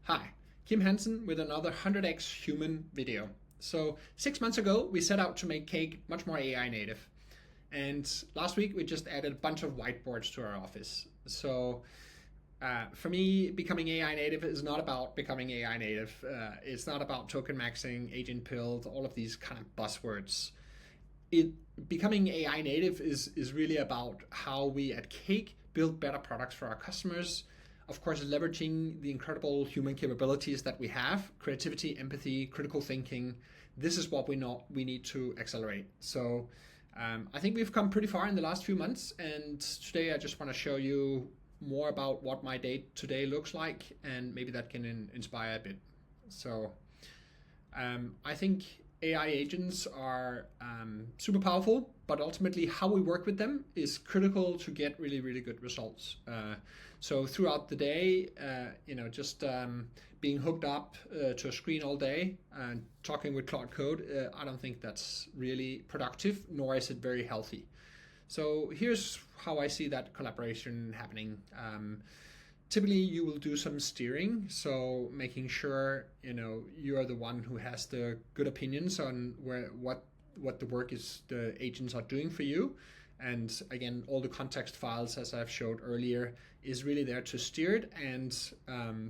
Hi, Kim Hansen with another 100x human video. So 6 months ago, we set out to make Cake much more AI native. And last week, we just added a bunch of whiteboards to our office. So for me, becoming AI native is not about becoming AI native. It's not about token maxing, agent build, all of these kind of buzzwords. It Becoming AI native is really about how we at Cake build better products for our customers. Of course, leveraging the incredible human capabilities that we have: creativity, empathy, critical thinking. This is what we know we need to accelerate. So I think we've come pretty far in the last few months, and today I just want to show you more about what my day today looks like, and maybe that can inspire a bit. So I think AI agents are super powerful, but ultimately how we work with them is critical to get really, really good results. So throughout the day, just being hooked up to a screen all day and talking with Cloud Code, I don't think that's really productive, nor is it very healthy. So here's how I see that collaboration happening. Typically, you will do some steering, so making sure you are the one who has the good opinions on what the work is the agents are doing for you. And again, all the context files, as I've showed earlier, is really there to steer it. And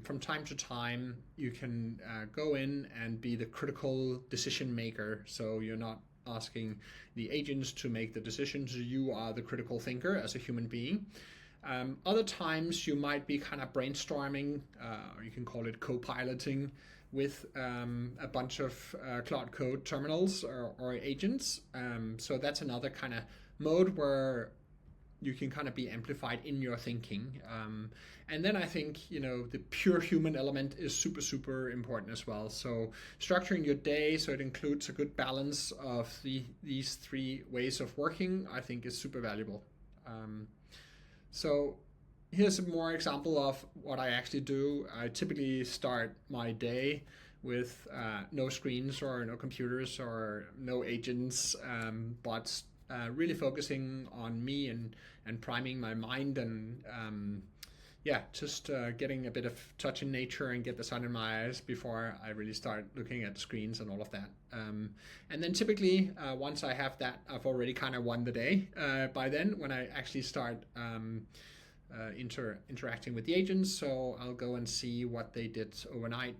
from time to time, you can go in and be the critical decision maker. So you're not asking the agents to make the decisions. You are the critical thinker as a human being. Other times you might be kind of brainstorming, or you can call it co-piloting with a bunch of Cloud Code terminals or agents. So that's another kind of mode where you can kind of be amplified in your thinking. And then I think, the pure human element is super, super important as well. So structuring your day so it includes a good balance of these three ways of working, I think is super valuable. So here's a more example of what I actually do. I typically start my day with no screens or no computers or no agents, but really focusing on me and priming my mind and just getting a bit of touch in nature and get the sun in my eyes before I really start looking at the screens and all of that. And then typically, once I have that, I've already kind of won the day by then when I actually start interacting with the agents. So I'll go and see what they did overnight,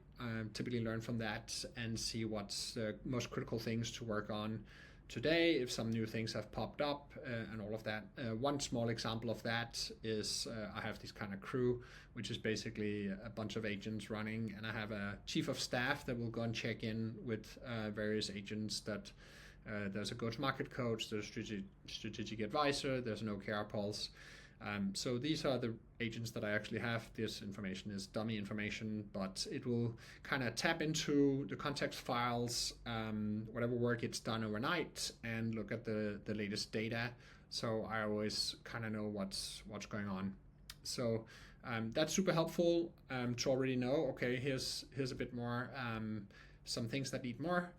typically learn from that and see what's the most critical things to work on today, if some new things have popped up, and all of that. One small example of that is I have this kind of crew, which is basically a bunch of agents running, and I have a chief of staff that will go and check in with various agents. That there's a go-to-market coach, there's a strategic advisor, there's an OKR pulse. So these are the agents that I actually have. This information is dummy information, but it will kind of tap into the context files, whatever work it's done overnight, and look at the latest data. So I always kind of know what's going on. So that's super helpful to already know, okay, here's a bit more, some things that need more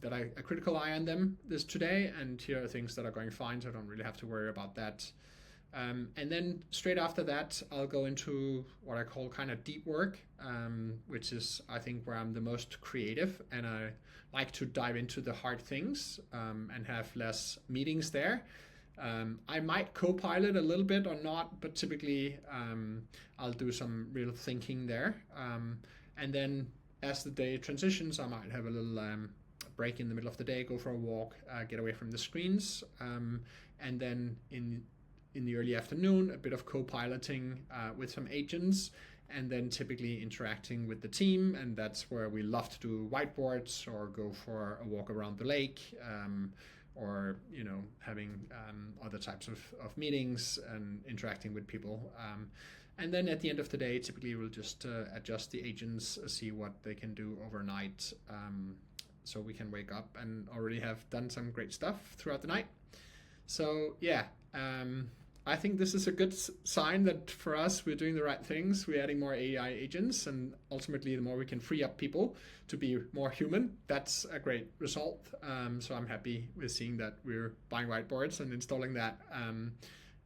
that a critical eye on them this today, and here are things that are going fine, so I don't really have to worry about that. And then straight after that, I'll go into what I call kind of deep work, which is, I think, where I'm the most creative, and I like to dive into the hard things and have less meetings there. I might co-pilot a little bit or not, but typically I'll do some real thinking there. And then as the day transitions, I might have a little break in the middle of the day, go for a walk, get away from the screens, and then in the early afternoon, a bit of co-piloting with some agents, and then typically interacting with the team, and that's where we love to do whiteboards or go for a walk around the lake, or having other types of meetings and interacting with people. And then at the end of the day, typically we'll just adjust the agents, see what they can do overnight, so we can wake up and already have done some great stuff throughout the night. So yeah, I think this is a good sign that for us, we're doing the right things. We're adding more AI agents, and ultimately the more we can free up people to be more human, that's a great result. So I'm happy with seeing that we're buying whiteboards and installing that.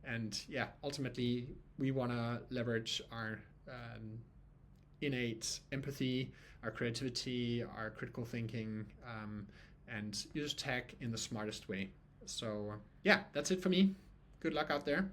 And yeah, ultimately we want to leverage our innate empathy, our creativity, our critical thinking, and use tech in the smartest way. So yeah, that's it for me. Good luck out there.